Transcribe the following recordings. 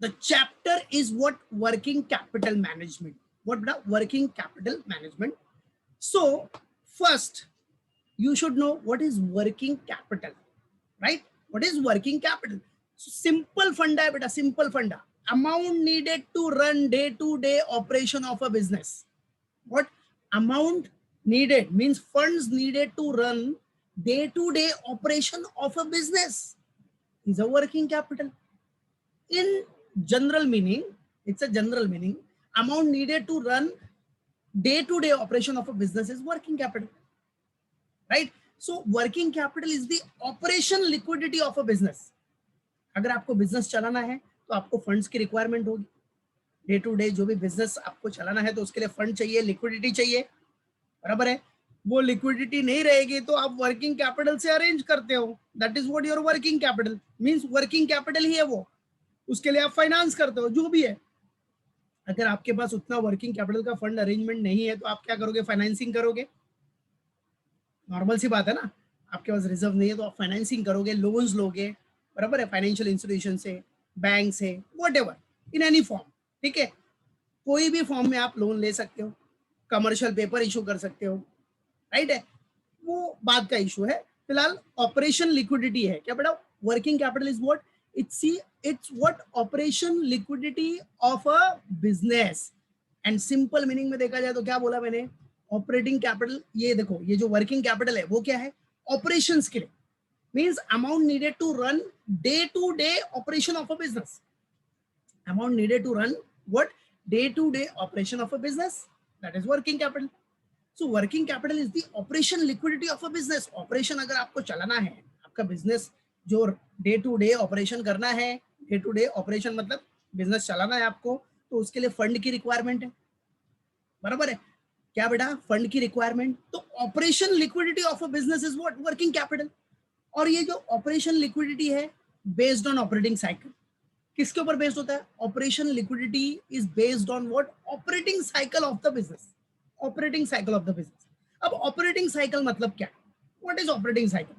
The chapter is what working capital management. What beta? Working capital management. So first you should know what is working capital, right? What is working capital? So simple funda hai beta, simple funda. Amount needed to run day-to-day operation of a business. What amount needed means funds needed to run day-to-day operation of a business is a working capital. In general meaning, it's a general meaning. Amount needed to run day-to-day operation of a business is working capital, right? So working capital is the operation liquidity of a business. अगर आपको business चलाना है तो आपको funds की requirement होगी. Day to day जो भी बिजनेस आपको चलाना है तो उसके लिए फंड चाहिए, लिक्विडिटी चाहिए, बराबर है. वो लिक्विडिटी नहीं रहेगी तो आप वर्किंग कैपिटल से अरेंज करते हो. That is what your working capital means. Working capital ही है वो, उसके लिए आप फाइनेंस करते हो जो भी है. अगर आपके पास उतना वर्किंग कैपिटल का फंड अरेंजमेंट नहीं है तो आप क्या करोगे? फाइनेंसिंग करोगे. नॉर्मल सी बात है ना. आपके पास रिजर्व नहीं है तो आप फाइनेंसिंग करोगे, लोन्स लोगे, बराबर है, फाइनेंशियल इंस्टीट्यूशन से, बैंक से, व्हाटएवर, इन एनी फॉर्म. ठीक है, कोई भी फॉर्म में आप लोन ले सकते हो, कमर्शियल पेपर इशू कर सकते हो, राइट है. वो बात का इशू है. फिलहाल ऑपरेशन लिक्विडिटी है क्या बेटा? Working capital is what? It's what operation liquidity of a business. And simple meaning में देखा जाए तो क्या बोला मैंने? Operating capital. ये देखो, ये जो वर्किंग कैपिटल है वो क्या है? ऑपरेशंस के लिए. Means amount needed to run day to day operation of a business. Amount needed to run what? Day-to-day operation of a business. That is working capital. So working capital is the operation liquidity of a business. Operation अगर आपको चलाना है, आपका business जो day to day operation करना है, day to day operation मतलब business चलाना है आपको, तो उसके लिए फंड की रिक्वायरमेंट है, बराबर है. क्या बेटा? फंड की रिक्वायरमेंट. तो operation liquidity of a business is what? Working capital. और ये जो ऑपरेशन लिक्विडिटी है बेस्ड ऑन ऑपरेटिंग साइकिल. किसके ऊपर बेस्ड होता है? Operation liquidity is based on what? Operating cycle of the business. Operating cycle of the business. अब operating cycle मतलब क्या? What is operating cycle?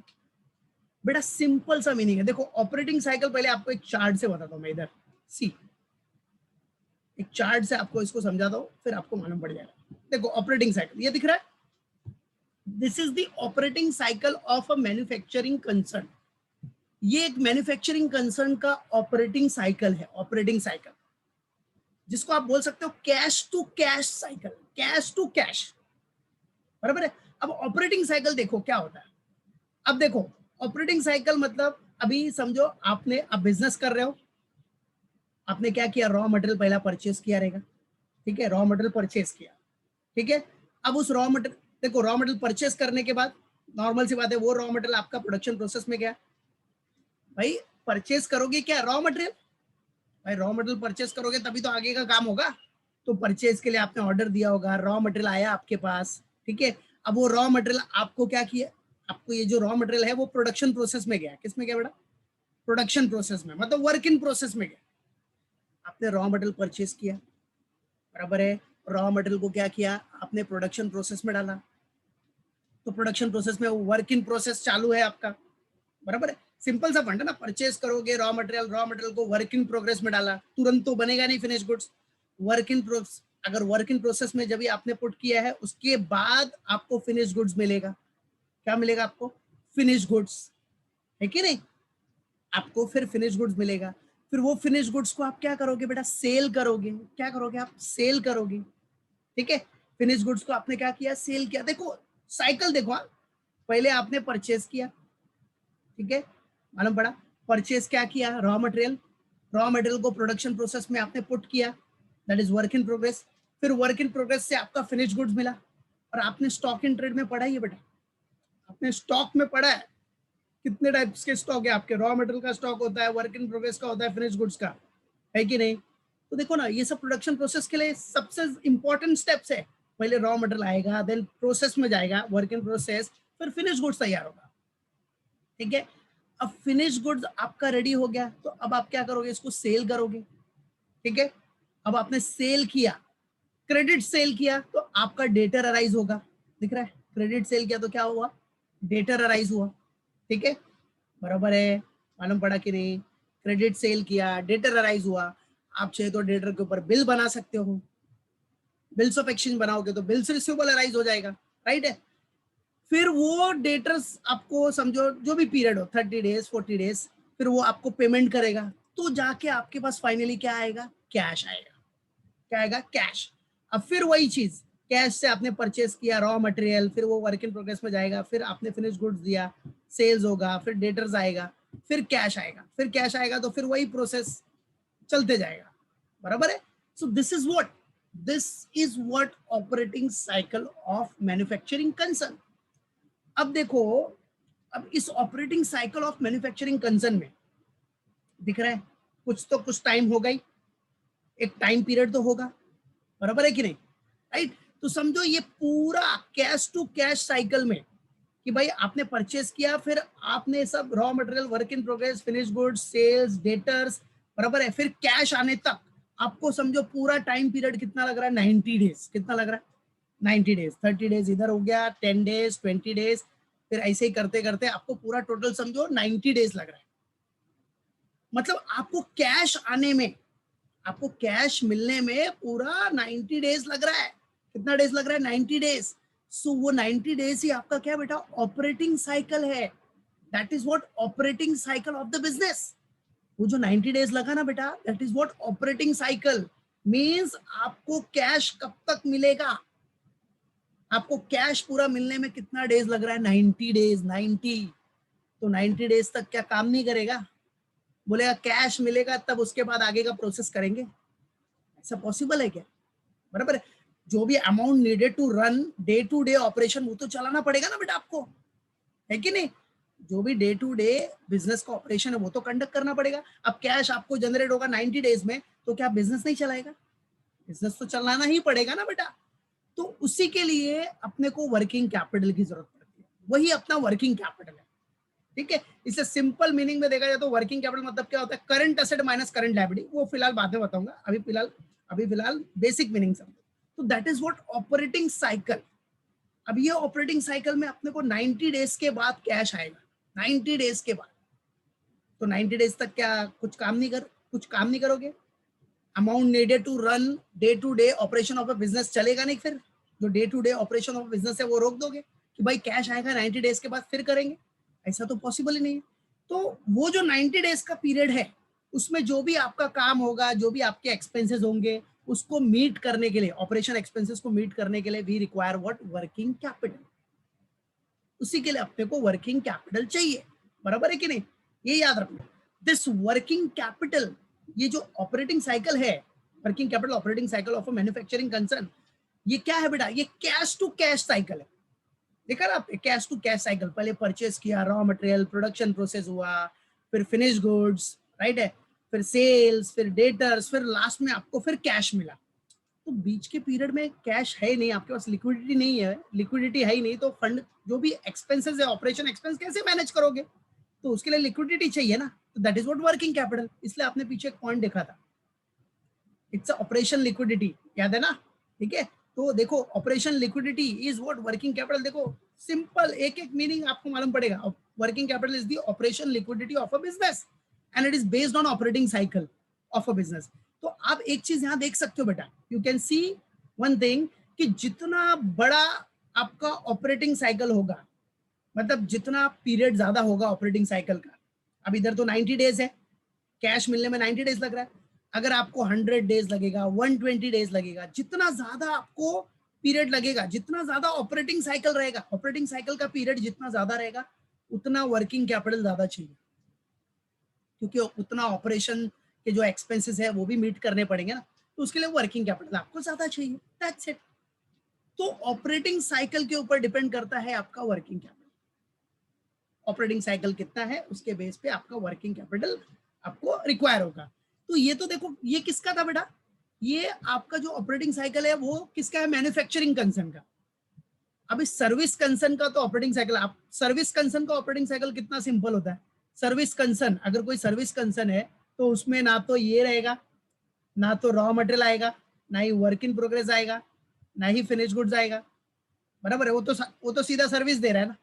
बेटा सिंपल सा मीनिंग है. देखो ऑपरेटिंग साइकिल पहले आपको एक चार्ट से बताता हूं मैं. इधर सी, एक चार्ट से आपको इसको समझाता हूं, फिर आपको मालूम पड़ जाएगा. देखो ऑपरेटिंग साइकिल ये दिख रहा है. This is the operating cycle of a manufacturing concern. ये एक मैन्युफैक्चरिंग कंसर्न का ऑपरेटिंग साइकिल है. ऑपरेटिंग साइकिल जिसको आप बोल सकते हो cash to cash cycle. Cash to cash, बराबर है. अब ऑपरेटिंग साइकिल देखो क्या होता है. अब देखो ऑपरेटिंग साइकिल मतलब अभी समझो आपने, अब बिजनेस कर रहे हो, आपने क्या किया? रॉ मटेरियल पहला परचेस किया रहेगा. ठीक है, रॉ मटेरियल परचेस किया. ठीक है, अब उस रॉ मटेरियल, देखो रॉ मटेरियल परचेस करने के बाद नॉर्मल सी बात है, वो रॉ मटेरियल आपका प्रोडक्शन प्रोसेस में गया. भाई परचेस करोगे क्या? Raw material. भाई रॉ मटेरियल परचेस करोगे तभी तो आगे का काम होगा. तो परचेस के लिए आपने ऑर्डर दिया होगा, रॉ मटेरियल आया आपके पास. ठीक है, अब वो रॉ मटेरियल आपको क्या किया? आपको ये जो रॉ मटेरियल है वो प्रोडक्शन प्रोसेस में गया. किस में गया बेटा? प्रोडक्शन प्रोसेस में, मतलब वर्क इन प्रोसेस में गया. आपने रॉ मटेरियल परचेस किया, बराबर है. रॉ मटेरियल को क्या किया? आपने प्रोडक्शन प्रोसेस में डाला. तो प्रोडक्शन प्रोसेस में वर्क इन प्रोसेस चालू है आपका, बराबर है. सिंपल सा फंड है ना. परचेस करोगे रॉ मटेरियल को वर्क इन प्रोग्रेस में डाला, तुरंत तो बनेगा नहीं finish goods. Work in process, अगर वर्क इन प्रोसेस में जब आपने पुट किया है उसके बाद आपको फिनिश गुड्स मिलेगा. क्या मिलेगा आपको? फिनिश गुड्स, है कि नहीं? आपको फिर फिनिश गुड्स मिलेगा. फिर वो फिनिश गुड्स को आप क्या करोगे बेटा? सेल करोगे. क्या करोगे आप? सेल करोगे. ठीक है, फिनिश गुड्स को आपने क्या किया? सेल किया. देखो साइकिल देखो. पहले आपने परचेस किया, ठीक है, मालूम पड़ा. परचेस क्या किया? रॉ मटेरियल को प्रोडक्शन प्रोसेस में आपने पुट किया, that is work in progress. फिर वर्क इन प्रोग्रेस से आपका फिनिश गुड्स मिला. और आपने स्टॉक इन ट्रेड में पढ़ा है बेटा, आपने स्टॉक में पढ़ा है. कितने टाइप्स के स्टॉक है आपके? रॉ मटेरियल का स्टॉक होता है, वर्क इन प्रोग्रेस का होता है, फिनिश गुड्स का, है कि नहीं? तो देखो ना, ये सब प्रोडक्शन प्रोसेस के लिए सबसे इंपॉर्टेंट स्टेप्स है. पहले रॉ मटेरियल आएगा, देन प्रोसेस में जाएगा, वर्क इन प्रोसेस, फिर फिनिश गुड्स तैयार होगा. ठीक है, अब फिनिश गुड्स आपका रेडी हो गया, तो अब आप क्या करोगे? इसको सेल करोगे. ठीक है, अब आपने सेल किया, क्रेडिट सेल किया, तो आपका डेटर अराइज होगा. दिख रहा है? क्रेडिट सेल किया तो क्या हुआ? डेटर अराइज हुआ. ठीक है, बराबर है, मालूम पड़ा कि नहीं? क्रेडिट सेल किया, डेटर अराइज हुआ. आप चाहे तो डेटर के ऊपर बिल बना सकते हो, बिल्स ऑफ एक्सचेंज बनाओगे तो बिल्स रिसीवेबल अराइज हो जाएगा, राइट है। फिर वो डेटर्स आपको समझो जो भी पीरियड हो 30 डेज 40 डेज, फिर वो आपको पेमेंट करेगा, तो जाके आपके पास फाइनली क्या आएगा, कैश आएगा। क्या आएगा, कैश। अब फिर वही चीज, कैश से आपने परचेस किया रॉ मटेरियल, फिर वो वर्क इन प्रोग्रेस में जाएगा, फिर आपने फिनिश गुड्स दिया, सेल्स होगा, फिर डेटर्स आएगा, फिर कैश आएगा, फिर कैश आएगा तो फिर वही प्रोसेस चलते जाएगा, बराबर है। सो this is what operating cycle of manufacturing concern. अब देखो, अब इस operating cycle of manufacturing concern में दिख रहा है कुछ तो कुछ टाइम होगा ही, एक टाइम पीरियड तो होगा, बराबर है कि नहीं, राइट। तो समझो ये पूरा कैश टू कैश साइकिल में कि भाई आपने परचेस किया, फिर आपने सब raw material, work in progress, finish goods, sales, debtors, बराबर है, फिर कैश आने तक आपको समझो पूरा टाइम पीरियड कितना लग रहा है, 90 डेज। कितना लग रहा है, 90 डेज। 30 डेज इधर हो गया, 10 डेज, 20 डेज, फिर ऐसे ही करते करते आपको पूरा टोटल समझो 90 डेज लग रहा है। मतलब आपको कैश आने में, आपको कैश मिलने में पूरा 90 डेज लग रहा है। कितना डेज लग रहा है, 90 डेज। सो वो 90 डेज ही आपका क्या बेटा, ऑपरेटिंग साइकिल है। That is what operating cycle of the business. वो जो 90 डेज लगा ना बेटा, that is what operating cycle means. आपको कैश कब तक मिलेगा, आपको कैश पूरा मिलने में कितना डेज लग रहा है, 90 डेज। 90, तो 90 डेज तक क्या काम नहीं करेगा, बोलेगा कैश मिलेगा तब उसके बाद आगे का प्रोसेस करेंगे। ऐसा पॉसिबल है क्या, बराबर है। जो भी amount needed to run day to day operation वो तो चलाना पड़ेगा ना बेटा आपको, है कि नहीं। जो भी डे टू डे बिजनेस का ऑपरेशन है वो तो कंडक्ट करना पड़ेगा। अब कैश आपको जनरेट होगा 90 डेज में, तो क्या बिजनेस नहीं चलाएगा, बिजनेस तो चलाना ही पड़ेगा ना बेटा। तो उसी के लिए अपने को वर्किंग कैपिटल की जरूरत पड़ती है, वही अपना वर्किंग कैपिटल है, ठीक है। इसे सिंपल मीनिंग में देखा जाए तो वर्किंग कैपिटल मतलब क्या होता है, current asset minus current liability. वो फिलहाल बाद में बताऊंगा, अभी फिलहाल बेसिक मीनिंग समझो। तो that is what operating cycle. अब ये ऑपरेटिंग साइकिल में अपने को 90 डेज के बाद कैश आएगा, 90 डेज के बाद। तो 90 डेज तक क्या कुछ काम नहीं करोगे, amount needed to run day to day operation of a business चलेगा नहीं। फिर जो day to day operation of business है वो रोक दोगे कि भाई कैश आएगा 90 डेज के बाद फिर करेंगे, ऐसा तो पॉसिबल ही नहीं है। तो वो जो 90 डेज का पीरियड है उसमें जो भी आपका काम होगा, जो भी आपके एक्सपेंसेस होंगे, उसको मीट करने के लिए, ऑपरेशन एक्सपेंसेस को मीट करने के लिए we require what, working capital. उसी के लिए अपने को वर्किंग कैपिटल चाहिए, बराबर है कि नहीं, ये याद रखना। दिस वर्किंग कैपिटल, ये जो ऑपरेटिंग साइकिल है, working capital operating cycle of a manufacturing concern, ये क्या है बेटा, ये कैश टू कैश साइकिल है। देखा ना आपने, कैश टू कैश साइकिल, पहले परचेस किया, रॉ मटेरियल, प्रोडक्शन प्रोसेस हुआ, फिर फिनिश गुड्स, राइट है, फिर सेल्स, फिर डेटर्स, फिर लास्ट में आपको फिर कैश मिला। तो बीच के पीरियड में कैश है नहीं, आपके पास लिक्विडिटी नहीं है, लिक्विडिटी है ही नहीं, तो फंड जो भी एक्सपेंसेस है, ऑपरेशन एक्सपेंस कैसे मैनेज करोगे, तो उसके लिए लिक्विडिटी चाहिए ना। तो that is what working capital. इसलिए आपने पीछे एक पॉइंट देखा था, इट्स ऑपरेशन लिक्विडिटी, याद है ना, ठीक है। तो देखो operation liquidity is what working capital. देखो सिंपल, एक एक मीनिंग आपको मालूम पड़ेगा। Working capital is the operation liquidity of a business and it is based on operating cycle of a business. तो आप एक चीज यहां देख सकते हो बेटा, you can see one thing, कि जितना बड़ा आपका ऑपरेटिंग साइकिल होगा, मतलब जितना पीरियड ज्यादा होगा ऑपरेटिंग साइकिल का, अब इधर तो 90 डेज है, कैश मिलने में 90 डेज लग रहा है। अगर आपको 100 डेज लगेगा, 120 डेज लगेगा, जितना ज्यादा आपको पीरियड लगेगा, जितना ज्यादा ऑपरेटिंग साइकिल रहेगा, ऑपरेटिंग साइकिल का पीरियड जितना ज्यादा रहेगा, उतना वर्किंग कैपिटल ज्यादा चाहिए, क्योंकि उतना ऑपरेशन के जो एक्सपेंसेस है वो भी मीट करने पड़ेंगे ना, तो उसके लिए वर्किंग कैपिटल आपको ज्यादा चाहिए, दैट्स इट। तो ऑपरेटिंग साइकिल के ऊपर डिपेंड करता है आपका वर्किंग कैपिटल। ऑपरेटिंग साइकिल कितना है उसके बेस पे आपका वर्किंग कैपिटल आपको रिक्वायर होगा। तो ये तो देखो, ये किसका था बेटा, ये आपका जो ऑपरेटिंग साइकिल है वो किसका है, मैन्युफैक्चरिंग कंसर्न का। अभी सर्विस कंसर्न का तो ऑपरेटिंग साइकिल, आप सर्विस कंसर्न का ऑपरेटिंग साइकिल कितना सिंपल होता है। सर्विस कंसर्न, अगर कोई सर्विस कंसर्न है तो उसमें ना तो ये रहेगा, ना तो रॉ मटेरियल आएगा, ना ही वर्क इन प्रोग्रेस आएगा, ना ही फिनिश गुड्स आएगा, बराबर है। वो तो सीधा सर्विस दे रहा है ना,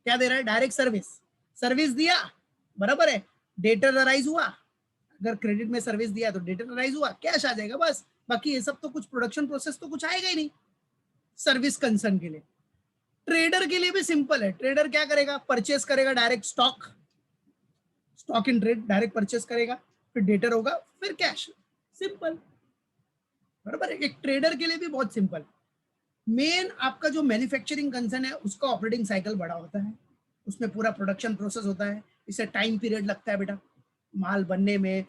क्या दे रहा है, डायरेक्ट सर्विस। सर्विस दिया, बराबर है, डेटर अराइज हुआ, अगर क्रेडिट में सर्विस दिया तो डेटर राइज हुआ, कैश आ जाएगा बस। बाकी ये सब तो कुछ प्रोडक्शन प्रोसेस तो कुछ आएगा ही नहीं सर्विस कंसर्न के लिए। ट्रेडर के लिए भी सिंपल है। ट्रेडर क्या करेगा, परचेस करेगा direct stock in trade direct purchase करेगा, फिर डेटर होगा, फिर कैश। सिंपल, बराबर है। एक ट्रेडर के लिए भी बहुत सिंपल। मेन आपका जो मैन्युफैक्चरिंग कंसर्न है उसका ऑपरेटिंग साइकिल बड़ा होता है, उसमें पूरा प्रोडक्शन प्रोसेस होता है, इससे टाइम पीरियड लगता है बेटा, माल बनने में,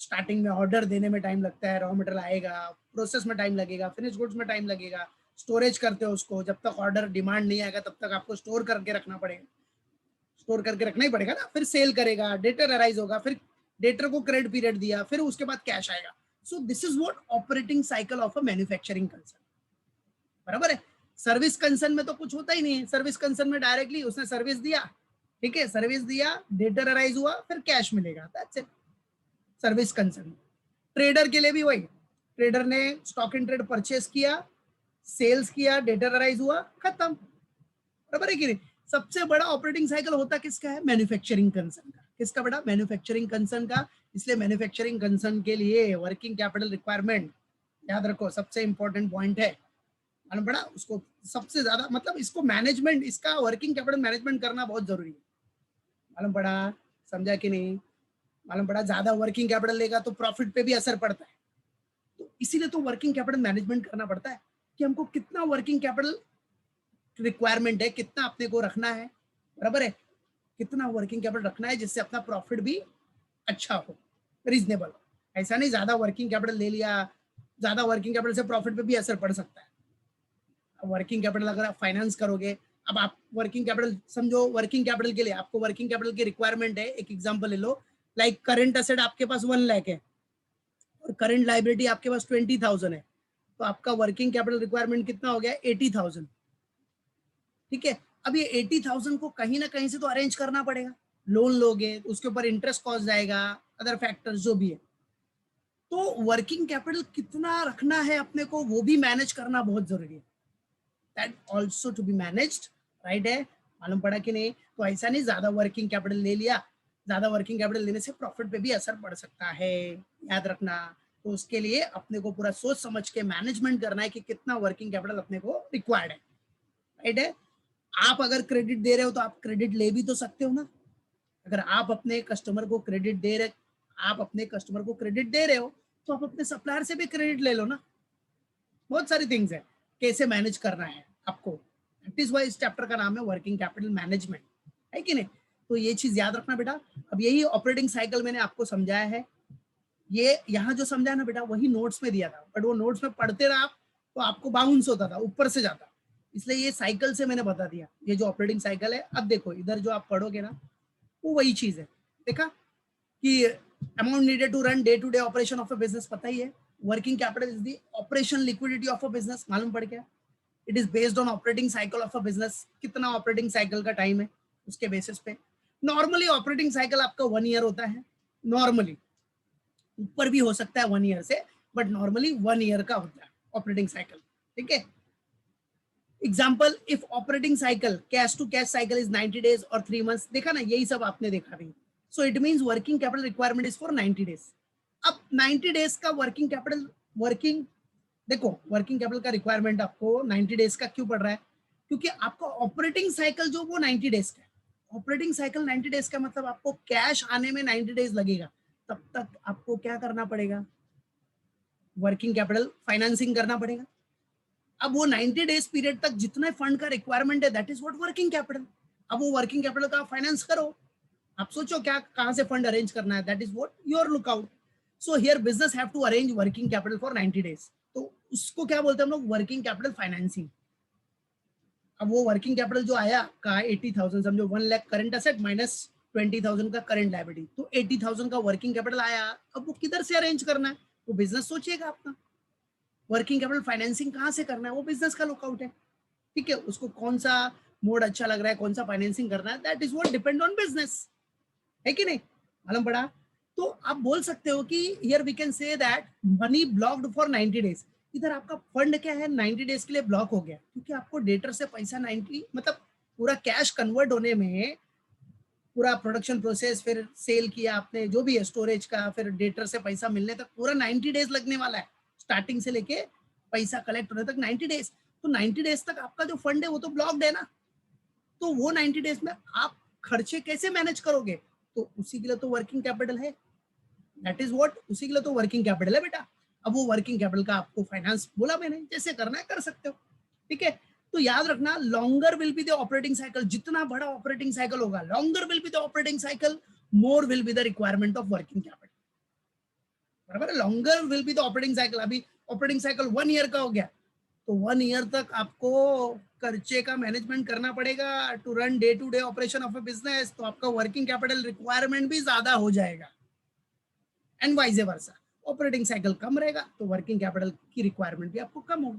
स्टार्टिंग में ऑर्डर देने में टाइम लगता है, रॉ मटेरियल आएगा, प्रोसेस में टाइम लगेगा, फिनिश गुड्स में टाइम लगेगा, स्टोरेज करते हो उसको, जब तक ऑर्डर डिमांड नहीं आएगा तब तक आपको स्टोर करके रखना पड़ेगा, स्टोर करके रखना ही पड़ेगा ना, फिर सेल करेगा, डेटर अराइज होगा, फिर डेटर को क्रेडिट पीरियड दिया, फिर उसके बाद कैश आएगा। सो this is what operating cycle of a manufacturing concern, बराबर है। सर्विस कंसर्न में तो कुछ होता ही नहीं है। सर्विस कंसर्न में डायरेक्टली उसने सर्विस दिया, ठीक है, सर्विस दिया, डेटर अराइज हुआ, फिर कैश मिलेगा, that's it service concern. Trader के लिए भी वही, ट्रेडर ने स्टॉक इन ट्रेड परचेस किया, सेल्स किया, डेटर अराइज हुआ, खत्म, बराबर है कि नहीं। सबसे बड़ा ऑपरेटिंग साइकिल होता किसका है, मैन्युफैक्चरिंग कंसर्न का। किसका बड़ा, मैन्युफैक्चरिंग कंसर्न का। इसलिए मैन्युफैक्चरिंग कंसर्न के लिए वर्किंग कैपिटल रिक्वायरमेंट याद रखो सबसे इंपॉर्टेंट पॉइंट है, मालूम पड़ा उसको सबसे ज्यादा, मतलब इसको मैनेजमेंट, इसका वर्किंग कैपिटल मैनेजमेंट करना बहुत जरूरी है, मालूम पड़ा, समझा कि नहीं। मालूम पड़ा, ज्यादा वर्किंग कैपिटल लेगा तो प्रॉफिट पे भी असर पड़ता है, तो इसीलिए तो वर्किंग कैपिटल मैनेजमेंट करना पड़ता है कि हमको कितना वर्किंग कैपिटल रिक्वायरमेंट है, कितना अपने को रखना है, बराबर है, कितना वर्किंग कैपिटल रखना है जिससे अपना प्रॉफिट भी अच्छा हो, रीजनेबल हो। ऐसा नहीं ज्यादा वर्किंग कैपिटल ले लिया, ज्यादा वर्किंग कैपिटल से प्रॉफिट पे भी असर पड़ सकता है। वर्किंग कैपिटल अगर आप फाइनेंस करोगे, अब आप वर्किंग कैपिटल समझो, वर्किंग कैपिटल के लिए आपको वर्किंग कैपिटल की रिक्वायरमेंट है, एक एग्जांपल ले लो, लाइक करंट एसेट आपके पास 1 लाख है और करंट लाइबिलिटी आपके पास 20,000 है, तो आपका वर्किंग कैपिटल रिक्वायरमेंट कितना हो गया, 80,000, ठीक है। अब ये 80,000 को कहीं ना कहीं से तो अरेंज करना पड़ेगा, लोन लोगे उसके ऊपर इंटरेस्ट कॉस्ट जाएगा, अदर फैक्टर्स जो भी है, तो वर्किंग कैपिटल कितना रखना है अपने को वो भी मैनेज करना बहुत जरूरी है, that also to be managed, right है, मालूम पड़ा कि नहीं। तो ऐसा नहीं ज्यादा वर्किंग कैपिटल ले लिया, ज्यादा वर्किंग कैपिटल लेने से प्रॉफिट पे भी असर पड़ सकता है, याद रखना। तो उसके लिए अपने को पूरा सोच समझ के मैनेजमेंट करना है कि कितना वर्किंग कैपिटल अपने को रिक्वायर्ड है, राइट है। आप अगर क्रेडिट दे रहे हो तो आप क्रेडिट ले भी तो सकते हो ना, अगर आप अपने कस्टमर को क्रेडिट दे रहे, आप अपने कस्टमर को क्रेडिट दे रहे हो तो आप अपने सप्लायर से भी क्रेडिट ले लो ना। बहुत सारी थिंग्स है कैसे मैनेज करना है आपको, दैट इज व्हाई इस चैप्टर का नाम है वर्किंग कैपिटल मैनेजमेंट, है कि नहीं। तो ये चीज याद रखना बेटा। अब यही ऑपरेटिंग साइकिल मैंने आपको समझाया है, ये यहाँ जो समझाया ना बेटा वही नोट्स में दिया था, बट वो नोट्स में पढ़ते रहा आप तो आपको बाउंस होता था, ऊपर से जाता, इसलिए ये साइकिल से मैंने बता दिया ये जो ऑपरेटिंग साइकिल है। अब देखो इधर जो आप पढ़ोगे ना वो वही चीज है, देखा कि amount needed to run day to day operation of a business, पता ही है working capital is the operation liquidity of a business, मालूम पड़ गया। It is based on operating cycle of a business, कितना ऑपरेटिंग साइकिल का time है उसके बेसिस पे। नॉर्मली ऑपरेटिंग साइकिल आपका 1 ईयर होता है, नॉर्मली ऊपर भी हो सकता है 1 ईयर से, बट नॉर्मली 1 ईयर का होता है ऑपरेटिंग साइकिल, ठीक है। Example, if operating cycle cash to cash cycle is 90 days और 3 मंथ्स, देखा ना यही सब आपने देखा भी। So it means working capital requirement is for 90 days. अब 90 डेज का वर्किंग कैपिटल, वर्किंग देखो वर्किंग कैपिटल का रिक्वायरमेंट आपको 90 डेज का क्यों पड़ रहा है, क्योंकि आपका ऑपरेटिंग साइकिल जो वो 90 डेज का है। ऑपरेटिंग साइकिल 90 डेज का मतलब आपको कैश आने में 90 डेज लगेगा, तब तक आपको क्या करना पड़ेगा, वर्किंग कैपिटल फाइनेंसिंग करना पड़ेगा। अब वो 90 डेज पीरियड तक जितने फंड का रिक्वायरमेंट है that is what working capital. अब वो वर्किंग कैपिटल का फाइनेंस करो, आप सोचो क्या कहां से फंड अरेंज करना है, that is what your lookout. So here business have to arrange working capital for 90 days, तो उसको क्या बोलते हैं हम लोग, वर्किंग कैपिटल फाइनेंसिंग। अब वो वर्किंग कैपिटल जो आया का 80,000, समझो 1 लाख करंट एसेट माइनस 20,000 का करंट लायबिलिटी, तो 80,000 का वर्किंग कैपिटल आया। अब वो किधर से अरेंज करना है, वो बिजनेस सोचिएगा अपना। वर्किंग कैपिटल फाइनेंसिंग कहाँ से करना है, वो बिजनेस का लुकआउट है, ठीक है। उसको कौन सा मोड अच्छा लग रहा है, कौन सा फाइनेंसिंग करना है, that is what depend on business, है कि नहीं, मालूम पड़ा। तो आप बोल सकते हो कि here we can say that money blocked for 90 days. इधर आपका फंड क्या है 90 डेज के लिए ब्लॉक हो गया, क्योंकि आपको डेटर से पैसा 90 मतलब पूरा कैश कन्वर्ट होने में पूरा प्रोडक्शन प्रोसेस, फिर सेल किया आपने, जो भी है स्टोरेज का, फिर डेटर से पैसा मिलने तक पूरा 90 डेज लगने वाला है, स्टार्टिंग से लेके पैसा कलेक्ट होने तक 90 डेज। तो 90 डेज तक आपका जो फंड है वो तो ब्लॉक्ड है ना, तो वो 90 डेज में आप खर्चे कैसे मैनेज करोगे? तो उसी के लिए तो वर्किंग कैपिटल है, दैट इज व्हाट, उसी के लिए तो वर्किंग कैपिटल है बेटा। अब वो वर्किंग कैपिटल का आपको फाइनेंस बोला मैंने, जैसे करना है कर सकते हो, ठीक है। तो याद रखना, longer will be the operating cycle, जितना बड़ा ऑपरेटिंग साइकिल होगा, longer will be the operating cycle, more will be the requirement of working capital, बराबर है। Longer will be the operating cycle, अभी ऑपरेटिंग साइकिल 1 ईयर का हो गया, तो 1 ईयर तक आपको खर्चे का मैनेजमेंट करना पड़ेगा to run day to day operation of a business, तो आपका वर्किंग कैपिटल रिक्वायरमेंट भी ज्यादा हो जाएगा, and vice versa. Operating cycle कम रहेगा तो वर्किंग कैपिटल की रिक्वायरमेंट भी आपको कम होगी।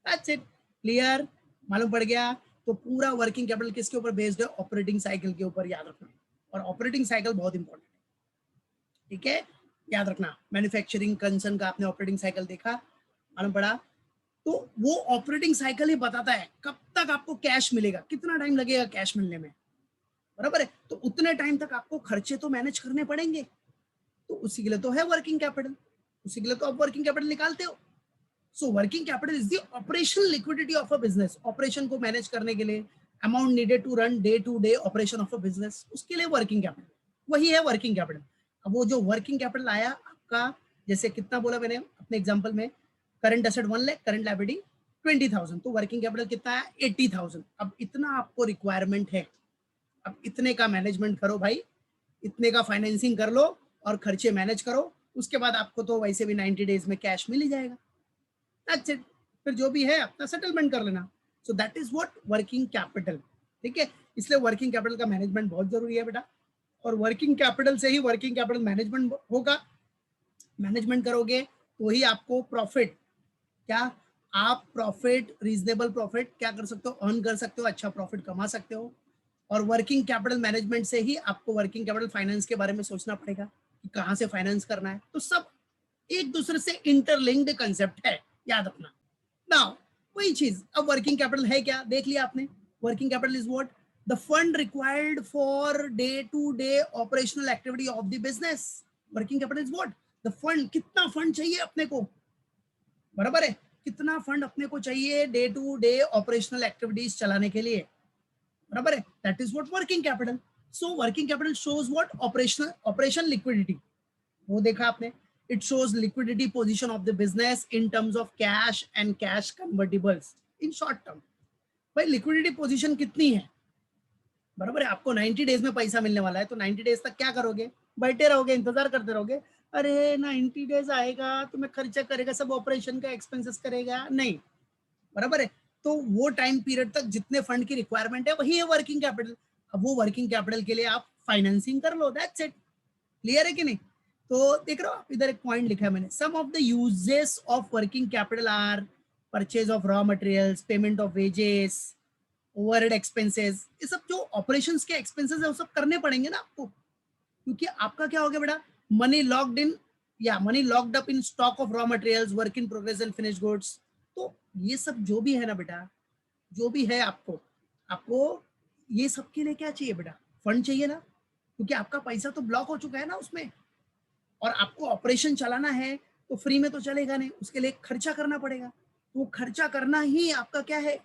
दैट्स इट, क्लियर, मालूम पड़ गया। तो पूरा वर्किंग कैपिटल किसके ऊपर बेस्ड है? ऑपरेटिंग साइकिल के ऊपर, याद रखना। और ऑपरेटिंग साइकिल बहुत इंपॉर्टेंट है, ठीक है, याद रखना। मैन्युफैक्चरिंग कंसर्न का आपने ऑपरेटिंग साइकिल देखा, मालूम पड़ा, तो वो ऑपरेटिंग साइकिल ही बताता है कब तक आपको कैश मिलेगा, कितना टाइम लगेगा कैश मिलने में, बराबर है। तो उतने टाइम तक आपको खर्चे तो मैनेज करने पड़ेंगे, तो उसी के लिए तो है वर्किंग कैपिटल, उसी के लिए तो आप वर्किंग कैपिटल निकालते हो। So working capital is the operational liquidity of a business, operation को मैनेज करने के लिए amount needed to run day to day operation of a business, उसके लिए वर्किंग कैपिटल, वही है वर्किंग कैपिटल। अब वो जो वर्किंग कैपिटल आया आपका, जैसे कितना बोला मैंने अपने एग्जांपल में, current asset 1 lakh, current liability 20,000, तो वर्किंग कैपिटल कितना है? 80,000। अब इतना आपको रिक्वायरमेंट है, अब इतने का मैनेजमेंट करो भाई, इतने का फाइनेंसिंग कर लो और खर्चे मैनेज करो, उसके बाद आपको तो वैसे भी 90 डेज में कैश मिल ही जाएगा, दैट्स इट। फिर जो भी है अपना सेटलमेंट कर लेना। So that is what working capital, ठीक है। इसलिए वर्किंग कैपिटल का मैनेजमेंट बहुत जरूरी है बेटा, और वर्किंग कैपिटल से ही वर्किंग कैपिटल मैनेजमेंट होगा, मैनेजमेंट करोगे तो ही आपको प्रॉफिट, क्या आप प्रॉफिट, रीजनेबल प्रॉफिट क्या कर सकते हो? अर्न कर सकते हो, अच्छा प्रॉफिट कमा सकते हो। और वर्किंग कैपिटल मैनेजमेंट से ही आपको वर्किंग कैपिटल फाइनेंस के बारे में सोचना पड़ेगा कि कहाँ से फाइनेंस करना है, तो सब एक दूसरे से इंटरलिंक्ड कंसेप्ट है, याद रखना। नाउ वही चीज, अब वर्किंग कैपिटल है क्या, देख लिया आपने। Working capital is what? The fund required for day to day operational activity of the business. Working capital is what? The fund, कितना फंड चाहिए अपने को, बराबर है, कितना फंड अपने को चाहिए day to day operational activities चलाने के लिए, बराबर है, that is what working capital. So working capital shows what? Operation liquidity, वो देखा आपने, it shows liquidity position of the business in terms of cash and cash convertibles in short term. भाई liquidity position कितनी है, बराबर है, आपको 90 days में पैसा मिलने वाला है, तो 90 डेज तक क्या करोगे? बैठे रहोगे, इंतजार करते रहोगे, अरे 90 डेज आएगा तो मैं खर्चा करेगा, सब ऑपरेशन का एक्सपेंसेस करेगा, नहीं, बराबर है। तो वो टाइम पीरियड तक जितने फंड की रिक्वायरमेंट है वही है वर्किंग कैपिटल। अब वो वर्किंग कैपिटल के लिए आप फाइनेंसिंग कर लो, दैट्स इट, क्लियर है कि नहीं? तो देख रहे हो आप, इधर एक पॉइंट लिखा है मैंने, some of the uses of working capital are purchase of raw materials, payment of wages, overhead expenses, ये सब जो ऑपरेशंस के एक्सपेंसेस है वो सब करने पड़ेंगे ना आपको, क्योंकि आपका क्या हो गया बेटा, मनी लॉक्ड इन, या money locked up in stock of raw materials, work in progress and finish goods. तो ये सब जो भी है ना बेटा, जो भी है आपको, आपको ये सब के लिए क्या चाहिए बेटा? फंड चाहिए ना, क्योंकि आपका पैसा तो ब्लॉक हो चुका है ना उसमें, और आपको ऑपरेशन चलाना है तो फ्री में तो चलेगा नहीं, उसके लिए खर्चा करना पड़ेगा, तो वो खर्चा करना ही आपका क्या है,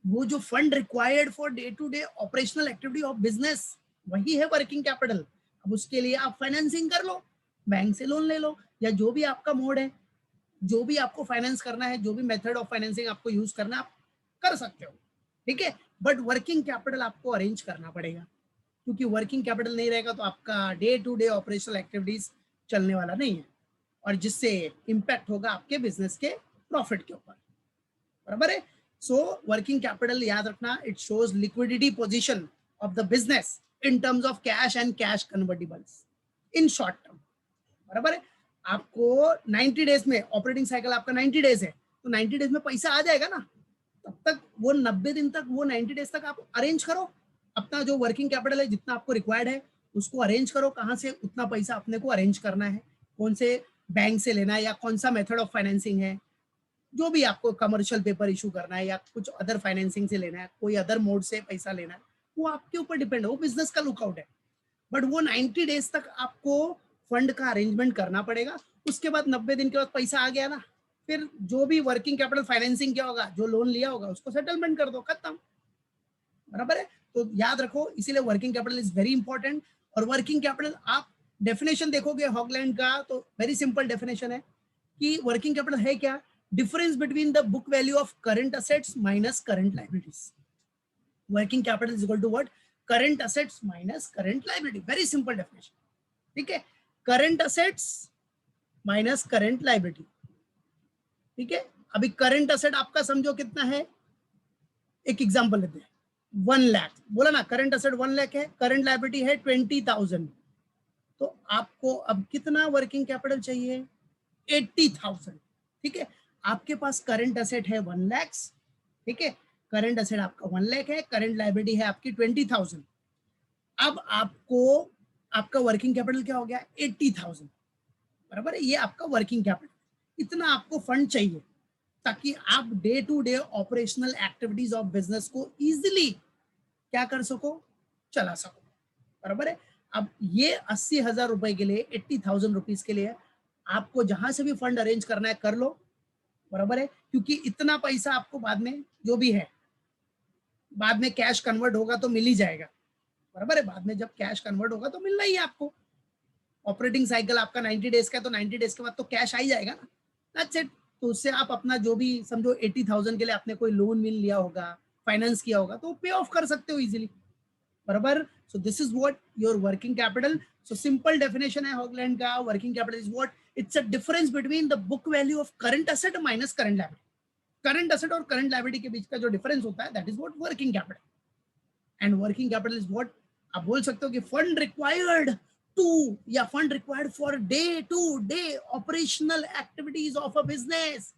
वो जो fund required for day to day operational activity of business, वही है वर्किंग कैपिटल। अब उसके लिए आप फाइनेंसिंग कर लो, बैंक से लोन ले लो, या जो भी आपका मोड है, जो भी आपको फाइनेंस करना है, जो भी मेथड ऑफ फाइनेंसिंग आपको यूज करना है, आप कर सकते हो, ठीक है। बट वर्किंग कैपिटल आपको अरेंज करना पड़ेगा, क्योंकि वर्किंग कैपिटल नहीं रहेगा तो आपका day to day operational activities चलने वाला नहीं है, और जिससे इम्पैक्ट होगा आपके बिजनेस के प्रॉफिट के ऊपर, बराबर है। सो वर्किंग कैपिटल याद रखना, it shows liquidity position of the business in terms of cash and cash convertibles in short term, बराबर है। आपको 90 डेज में, ऑपरेटिंग साइकिल आपका 90 डेज है, तो 90 डेज में पैसा आ जाएगा ना, तब तक वो 90 दिन तक, वो 90 डेज तक आप अरेंज करो अपना जो वर्किंग कैपिटल है, जितना आपको रिक्वायर्ड है उसको अरेंज करो, कहाँ से उतना पैसा अपने को अरेंज करना है, कौन से बैंक से लेना है, या कौन सा मेथड ऑफ फाइनेंसिंग है, जो भी आपको कमर्शियल पेपर इशू करना है या कुछ अदर फाइनेंसिंग से लेना है, कोई अदर मोड से पैसा लेना है, वो आपके ऊपर डिपेंड है, वो बिजनेस का लुकआउट है। बट वो 90 डेज तक आपको फंड का अरेंजमेंट करना पड़ेगा। उसके बाद 90 दिन के बाद पैसा आ गया ना, फिर जो भी वर्किंग कैपिटल फाइनेंसिंग क्या होगा, जो लोन लिया होगा उसको सेटलमेंट कर दो, खत्म। बराबर है। तो याद रखो, इसीलिए working capital is very important. और वर्किंग कैपिटल आप डेफिनेशन देखोगे हॉगलैंड का, तो वेरी सिंपल डेफिनेशन है कि वर्किंग कैपिटल है क्या, difference between the book value of current assets minus current liabilities. Working capital is equal to what, current assets minus current liability, very simple definition. ठीक है, current assets minus current liability. ठीक है, अभी current asset आपका समझो कितना है, एक एग्जांपल लेते हैं, 1 लाख बोला ना, करंट असेट 1 लाख है, करंट लायबिलिटी है 20,000। तो आपको अब कितना वर्किंग कैपिटल चाहिए, 80,000। ठीक है, आपके पास करंट असेट है 1 लाख। ठीक है, करंट असेट आपका 1 लाख है, करंट लायबिलिटी है आपकी 20,000। अब आपको आपका वर्किंग कैपिटल क्या हो गया, 80,000। बराबर है, ये आपका वर्किंग कैपिटल। इतना आपको फंड चाहिए ताकि आप day to day operational activities of business को इजीली क्या कर सको, चला सको। बराबर है। अब ये 80,000 रुपए के लिए, 80,000 रुपीज के लिए आपको जहां से भी फंड अरेंज करना है कर लो। बराबर है, क्योंकि इतना पैसा आपको बाद में जो भी है, बाद में कैश कन्वर्ट होगा तो मिल ही जाएगा। बराबर है, बाद में जब कैश कन्वर्ट होगा तो मिलना ही है आपको। ऑपरेटिंग साइकिल आपका 90 डेज का है, तो 90 डेज के बाद तो कैश आ ही जाएगा ना, दैट्स इट। तो उससे आप अपना जो भी समझो 80,000 के लिए आपने कोई लोन मिल लिया होगा, फाइनेंस किया होगा, तो पे ऑफ कर सकते हो इजीली। बराबर, so this is what your working capital. So simple definition है हॉगलैंड का, working capital is what, it's a difference between the book value of current asset minus current liability. Current asset और current liability के बीच का जो difference होता है, that is what working capital. And working capital is what, आप बोल सकते हो कि फंड रिक्वायर्ड टू, या fund required for day to day operational activities of a business.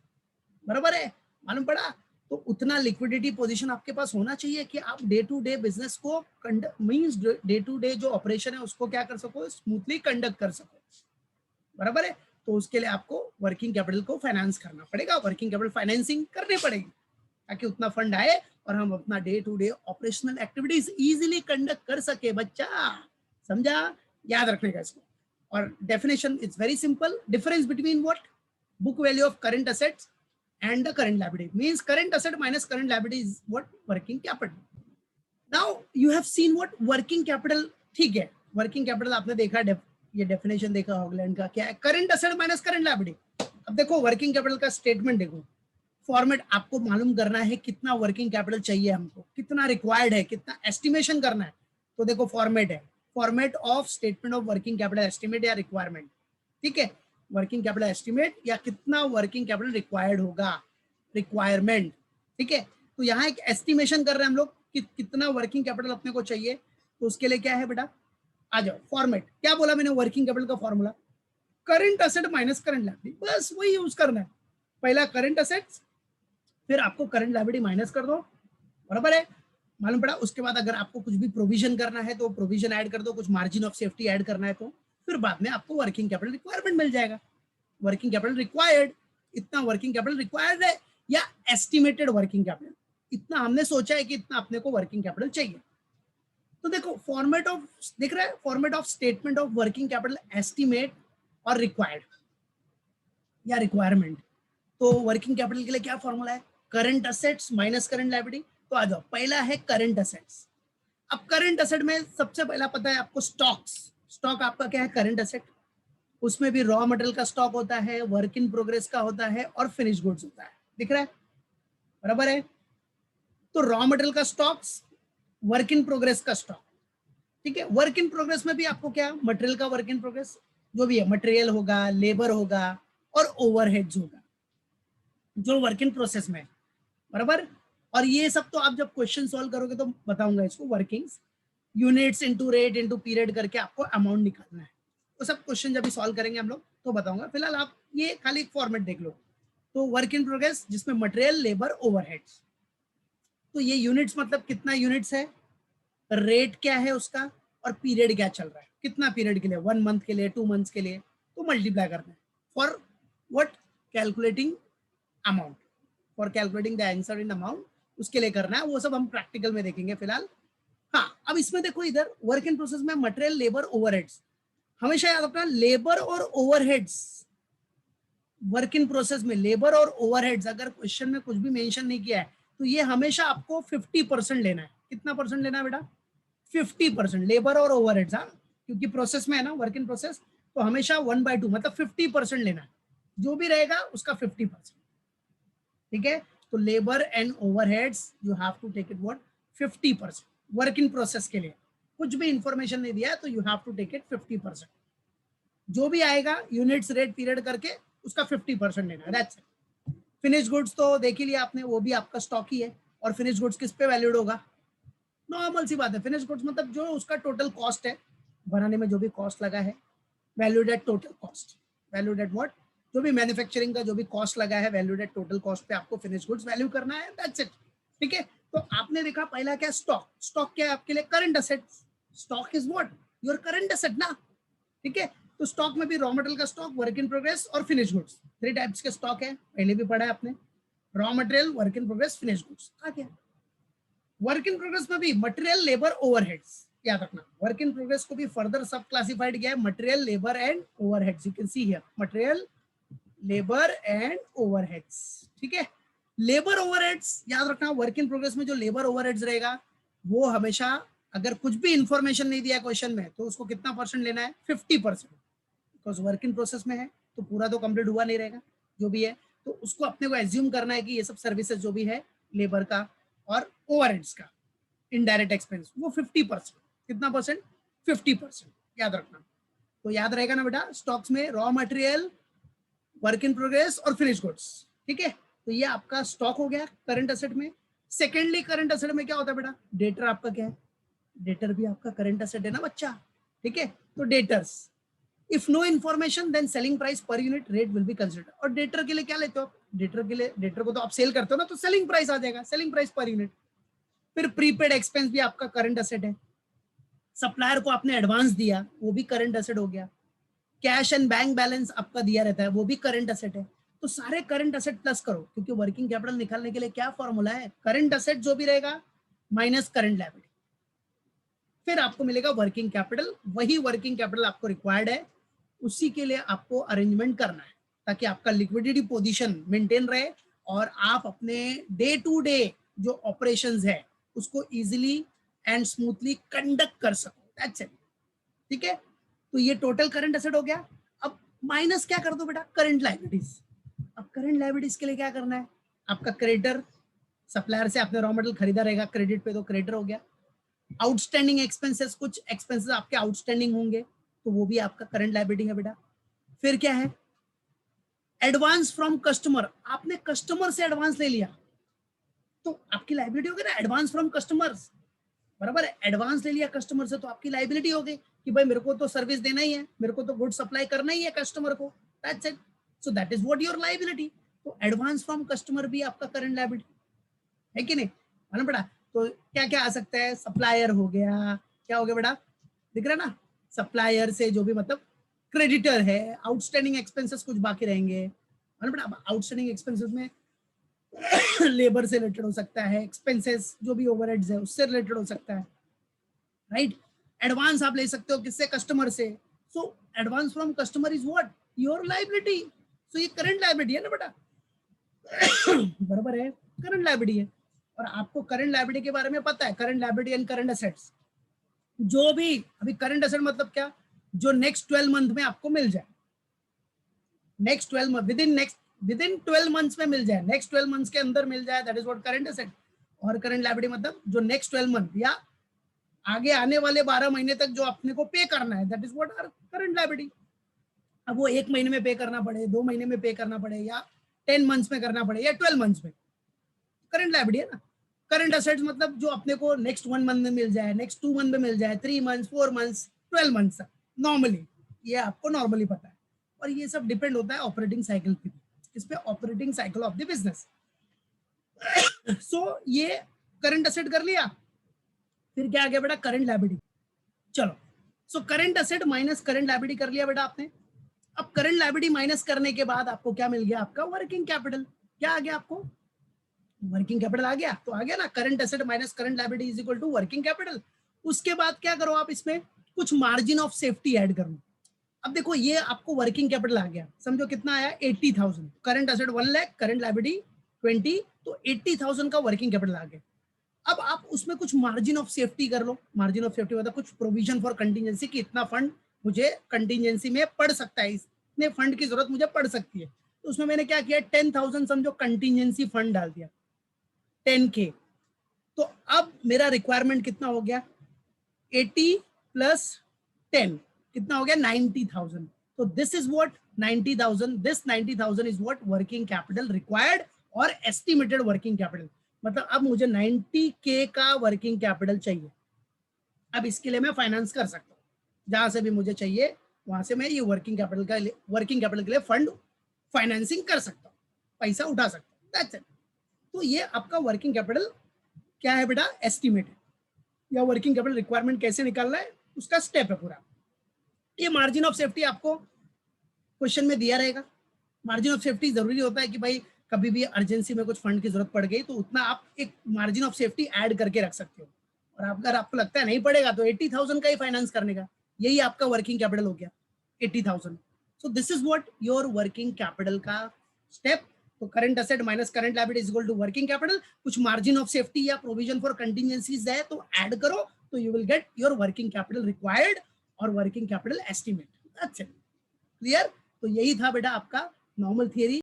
बराबर है, मालूम पड़ा। तो उतना लिक्विडिटी पोजीशन आपके पास होना चाहिए कि आप डे टू डे बिजनेस को मींस डे टू डे जो ऑपरेशन है उसको क्या कर सको, स्मूथली कंडक्ट कर सको। बराबर है, तो उसके लिए आपको वर्किंग कैपिटल को फाइनेंस करना पड़ेगा, वर्किंग कैपिटल फाइनेंसिंग करनी पड़ेगी ताकि उतना फंड आए और हम अपना day to day operational activities easily conduct कर सके। बच्चा समझा, याद रखने का इसको। और definition is very simple, difference between what, book value of current assets and the current liability, means current asset minus current liability is what, working capital. Now you have seen what working capital, ठीक है, working capital आपने देखा, ये definition देखा Hoagland का, क्या है, current asset minus current liability. अब देखो वर्किंग कैपिटल का स्टेटमेंट देखो, फॉर्मेट आपको मालूम करना है कितना वर्किंग कैपिटल चाहिए हमको, कितना रिक्वायर्ड है, कितना एस्टिमेशन करना है। तो देखो फॉर्मेट है, format of statement of working capital estimate या रिक्वायरमेंट। ठीक है, वर्किंग कैपिटल एस्टिमेट या कितना वर्किंग कैपिटल रिक्वायर्ड होगा, रिक्वायरमेंट। ठीक है, तो यहाँ एक एस्टिमेशन कर रहे हैं हम लोग कि कितना वर्किंग कैपिटल अपने को चाहिए। तो उसके लिए क्या है बेटा, आ जाओ, फॉर्मेट क्या बोला मैंने, वर्किंग कैपिटल का formula current asset minus current liability, बस वही यूज करना है। पहला करंट असेट्स, फिर आपको करंट लायबिलिटी माइनस कर दो। बराबर है, मालूम पड़ा। उसके बाद अगर आपको कुछ भी प्रोविजन करना है तो प्रोविजन ऐड कर दो, कुछ मार्जिन ऑफ सेफ्टी ऐड करना है तो फिर बाद में आपको वर्किंग कैपिटल रिक्वायरमेंट मिल जाएगा। वर्किंग कैपिटल रिक्वायर्ड, इतना वर्किंग कैपिटल रिक्वायर्ड है, या एस्टिमेटेड वर्किंग कैपिटल, इतना हमने सोचा है कि इतना अपने को वर्किंग कैपिटल चाहिए। तो देखो फॉर्मेट ऑफ, दिख रहा है, format of statement of working capital estimate और रिक्वायर्ड या रिक्वायरमेंट। तो वर्किंग कैपिटल के लिए क्या फॉर्मूला है, current assets minus current liability. तो आ जाओ, पहला है करंट असेट्स। अब करंट असेट में सबसे पहला पता है आपको स्टॉक्स, स्टॉक आपका क्या है, करंट असेट। उसमें भी रॉ मटेरियल का स्टॉक होता है, वर्क इन प्रोग्रेस का होता है और फिनिश गुड्स होता है, दिख रहा है। बराबर है, तो रॉ मटेरियल का स्टॉक्स, वर्क इन प्रोग्रेस का स्टॉक। ठीक है, वर्क इन प्रोग्रेस में भी आपको क्या, मटेरियल का वर्क इन प्रोग्रेस जो भी है, मटेरियल होगा, लेबर होगा और ओवरहेड्स होगा जो वर्क इन प्रोसेस में है। बराबर, और ये सब तो आप जब क्वेश्चन सॉल्व करोगे तो बताऊंगा इसको, workings, units into rate into period करके आपको अमाउंट निकालना है। तो सब क्वेश्चन जब भी सॉल्व करेंगे हम लोग तो बताऊंगा, फिलहाल आप ये खाली एक फॉर्मेट देख लो। तो वर्क इन प्रोग्रेस जिसमें मटेरियल, लेबर, ओवरहेड्स। तो ये यूनिट्स मतलब कितना यूनिट्स है, रेट क्या है उसका, और पीरियड क्या चल रहा है, कितना पीरियड के लिए, 1 मंथ के लिए, 2 मंथ्स के लिए, तो मल्टीप्लाई करना है for what, calculating amount, for calculating the answer in amount, उसके लिए करना है। वो सब हम प्रैक्टिकल में देखेंगे फिलहाल। हाँ, अब इसमें देखो इधर वर्क इन प्रोसेस में मटेरियल, लेबर, ओवरहेड्स, हमेशा याद रखना लेबर और ओवरहेड्स, वर्क इन प्रोसेस में लेबर और ओवरहेड्स अगर क्वेश्चन में कुछ भी मेंशन नहीं किया है तो ये हमेशा आपको 50% लेना है। कितना परसेंट लेना है बेटा? 50% लेबर और ओवरहेड्स। हाँ, क्योंकि प्रोसेस में है ना, वर्क इन प्रोसेस, तो हमेशा 1/2 मतलब 50% लेना है, जो भी रहेगा उसका 50%। ठीक है, तो labour and overheads you have to take it what 50%। Work in process के लिए कुछ भी इंफॉर्मेशन नहीं दिया है तो you have to take it 50%। जो भी आएगा यूनिट्स, रेट, पीरियड करके उसका 50% लेना है, दैट्स इट। फिनिश गुड्स तो देख ही लिया आपने, वो भी आपका स्टॉक ही है। और फिनिश गुड्स किस पे वैल्यूड होगा? नॉर्मल सी बात है, फिनिश गुड्स मतलब जो उसका टोटल कॉस्ट है, बनाने में जो भी कॉस्ट लगा है, valued at total cost. Valued at what? जो भी मैन्युफैक्चरिंग का जो भी कॉस्ट लगा है, वैल्यूड एट टोटल कॉस्ट पे आपको फिनिश गुड्स वैल्यू करना है, दैट्स इट। ठीक है, तो आपने देखा पहला क्या, स्टॉक। स्टॉक क्या है आपके लिए? Current asset. Stock is what? Your current asset ना। ठीक है, तो स्टॉक में भी रॉ मटेरियल का स्टॉक, वर्क इन प्रोग्रेस और फिनिश गुड्स, 3 टाइप्स के स्टॉक है, पहले भी पढ़ा है आपने। Raw material, work in progress, finish goods. आ गया। वर्क इन प्रोग्रेस में भी मटेरियल, लेबर, ओवरहेड्स, याद रखना। वर्क इन प्रोग्रेस को भी फर्दर सब क्लासिफाइड किया है, material, labour and overheads. You can see here material, labour and overheads. ठीक है, लेबर ओवरहेड्स याद रखना, वर्क इन प्रोग्रेस में जो लेबर ओवरहेड्स रहेगा वो हमेशा, अगर कुछ भी इंफॉर्मेशन नहीं दिया क्वेश्चन में तो उसको कितना परसेंट लेना है? 50%। बिकॉज वर्क इन प्रोसेस में है तो पूरा तो कंप्लीट हुआ नहीं रहेगा जो भी है, तो उसको अपने को एज्यूम करना है कि ये सब सर्विसेज जो भी है लेबर का और ओवरहेड्स का, इनडायरेक्ट एक्सपेंस, वो 50%। कितना परसेंट? 50%, याद रखना। तो याद रहेगा ना बेटा, स्टॉक्स में raw material, work in progress और फिनिश गुड्स। ठीक है, तो ये आपका स्टॉक हो गया करंट असेट में। सेकेंडली करंट असेट में क्या होता है बेटा? डेटर आपका क्या है? डेटर भी आपका करंट असेट है ना बच्चा। ठीक है, तो debtors, if no information then selling price per unit rate will be considered. और डेटर के लिए क्या लेते हो आप? डेटर के लिए, डेटर को तो आप सेल करते हो ना, तो सेलिंग प्राइस आ जाएगा, सेलिंग प्राइस पर यूनिट। फिर प्रीपेड एक्सपेंस भी आपका करंट असेट है। सप्लायर को आपने एडवांस दिया, वो भी करंट असेट हो गया। कैश एंड बैंक बैलेंस आपका दिया रहता है, वो भी करंट असेट है। तो सारे करंट असेट प्लस करो, क्योंकि वर्किंग कैपिटल निकालने के लिए क्या फॉर्मूला है? करंट असेट जो भी रहेगा माइनस करंट लायबिलिटी, फिर आपको मिलेगा वर्किंग कैपिटल। वही वर्किंग कैपिटल आपको रिक्वायर्ड है, उसी के लिए आपको अरेंजमेंट करना है, ताकि आपका लिक्विडिटी पोजीशन मेंटेन रहे और आप अपने डे टू डे जो ऑपरेशंस है उसको इजीली एंड स्मूथली कंडक्ट कर सको, दैट्स इट। ठीक है, तो ये टोटल करंट एसेट हो गया। अब माइनस क्या कर दो बेटा? Current liabilities. अब करंट लायबिलिटीज के लिए क्या करना है? आपका क्रेडिटर, सप्लायर से आपने रॉ मटेरियल खरीदा रहेगा क्रेडिट पे, तो क्रेडिटर हो गया। आउटस्टैंडिंग एक्सपेंसेस, कुछ एक्सपेंसेस आपके आउटस्टैंडिंग होंगे तो वो भी आपका करंट लायबिलिटी है बेटा। फिर क्या है? एडवांस फ्रॉम कस्टमर, आपने कस्टमर से एडवांस ले लिया तो आपकी लायबिलिटी हो गई ना, एडवांस फ्रॉम कस्टमर्स, बराबर है। एडवांस ले लिया कस्टमर से तो आपकी लायबिलिटी हो गई कि भाई मेरे को तो सर्विस देना ही है, मेरे को तो गुड सप्लाई करना ही है कस्टमर को, that's it. So that is what your liability. तो एडवांस फ्रॉम कस्टमर भी आपका करंट लायबिलिटी है कि नहीं? मालूम पड़ा? तो क्या क्या आ सकता है? सप्लायर हो गया, क्या हो गया बेटा? दिख रहा है ना, सप्लायर से जो भी मतलब क्रेडिटर है, आउटस्टैंडिंग एक्सपेंसेस कुछ बाकी रहेंगे, मालूम पड़ा? आउटस्टैंडिंग एक्सपेंसेस में लेबर से रिलेटेड हो सकता है, एक्सपेंसेस जो भी ओवरहेड्स है उससे रिलेटेड हो सकता है, राइट। एडवांस आप ले सकते हो किससे? कस्टमर से। So advance from customer is what? Your liability. So ये करंट लायबिलिटी है ना बेटा, बराबर है, करंट लायबिलिटी है। और आपको करंट लायबिलिटी के बारे में पता है, current liability and current assets, जो भी अभी करंट असेट मतलब क्या? जो नेक्स्ट 12 मंथ में आपको मिल जाए, next 12 month, with in 12 months में मिल जाए, नेक्स्ट 12 मंथ्स के अंदर मिल जाए, that is what current asset. और करंट लायबिलिटी मतलब जो नेक्स्ट 12 मंथ या आगे आने वाले 12 महीने तक जो अपने को पे करना है, that is what are current liability. अब वो 1 महीने में पे करना पड़े, 2 महीने में पे करना पड़े, या 10 मंथ्स में करना पड़े, या 12 मंथ्स में, करंट लायबिलिटी है ना। करंट असेट्स मतलब जो अपने को नेक्स्ट 1 मंथ में मिल जाए, नेक्स्ट 2 मंथ में मिल जाए, 3 मंथ्स, 4 मंथ्स, 12 मंथ्स तक नॉर्मली, ये आपको नॉर्मली पता है। और ये सब डिपेंड होता है ऑपरेटिंग साइकिल पे, इस पे operating cycle of the business. So ये करंट असेट कर लिया, फिर क्या आ गया बेटा? Current liability. चलो, so current asset minus current liability कर लिया बेटा आपने। अब करंट लायबिलिटी माइनस करने के बाद आपको क्या मिल गया? आपका वर्किंग कैपिटल। क्या आ गया आपको? वर्किंग कैपिटल आ गया। तो आ गया ना, current asset minus current liability is equal to working capital. उसके बाद क्या करो आप, इसमें कुछ मार्जिन ऑफ सेफ्टी ऐड करो। अब देखो ये आपको वर्किंग कैपिटल आ गया, समझो कितना आया 80,000, current asset 1 lakh, current liability 20, तो 80,000 का वर्किंग कैपिटल आ गया। अब आप उसमें कुछ मार्जिन ऑफ सेफ्टी कर लो। मार्जिन ऑफ सेफ्टी मतलब कुछ प्रोविजन फॉर कंटीजेंसी कि इतना फंड मुझे कंटीजेंसी में पड़ सकता है, इतने फंड की जरूरत मुझे पड़ सकती है। तो उसमें मैंने क्या किया, 10,000 समझो कंटीजेंसी फंड डाल दिया, 10K। तो अब मेरा रिक्वायरमेंट कितना हो गया, 80 प्लस 10 कितना हो गया, 90,000। तो this is what 90,000, this 90,000 is what working capital required और एस्टिमेटेड वर्किंग कैपिटल। मतलब अब मुझे 90K का वर्किंग कैपिटल चाहिए। अब इसके लिए मैं फाइनेंस कर सकता हूँ, जहां से भी मुझे चाहिए वहां से मैं ये वर्किंग कैपिटल के लिए फंड फाइनेंसिंग कर सकता हूँ, पैसा उठा सकता हूँ, दैट्स इट। तो ये आपका वर्किंग कैपिटल क्या है बेटा, एस्टिमेट है, या वर्किंग कैपिटल रिक्वायरमेंट कैसे निकालना है उसका स्टेप है पूरा। ये मार्जिन ऑफ सेफ्टी आपको क्वेश्चन में दिया रहेगा। मार्जिन ऑफ सेफ्टी जरूरी होता है कि भाई कभी भी अर्जेंसी में कुछ फंड की जरूरत पड़ गई तो उतना आप एक मार्जिन ऑफ सेफ्टी ऐड करके रख सकते हो। और अगर आपको लगता है नहीं पड़ेगा तो 80,000 का ही फाइनेंस करने का, यही आपका वर्किंग कैपिटल हो गया 80,000। So this is what your working capital का स्टेप। तो current asset minus current liability is equal to working capital, कुछ मार्जिन ऑफ सेफ्टी या प्रोविजन फॉर कंटीजेंसीज है तो ऐड करो, तो you will get your working capital required और working capital estimate. That's it, clear. तो यही था बेटा आपका नॉर्मल थियरी।